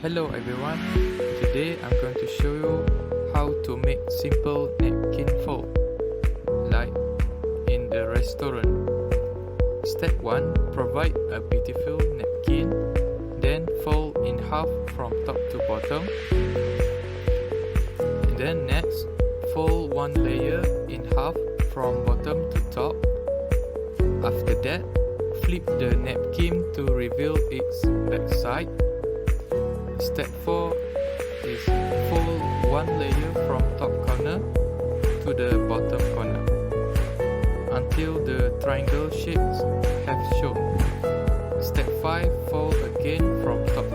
Hello everyone, today I'm going to show you how to make simple napkin fold, like in the restaurant. Step 1. Provide a beautiful napkin, then fold in half from top to bottom. And then next, fold one layer in half from bottom to top. After that, flip the napkin to reveal its back side. Step 4 is fold one layer from top corner to the bottom corner until the triangle shapes have shown. Step 5, fold again from top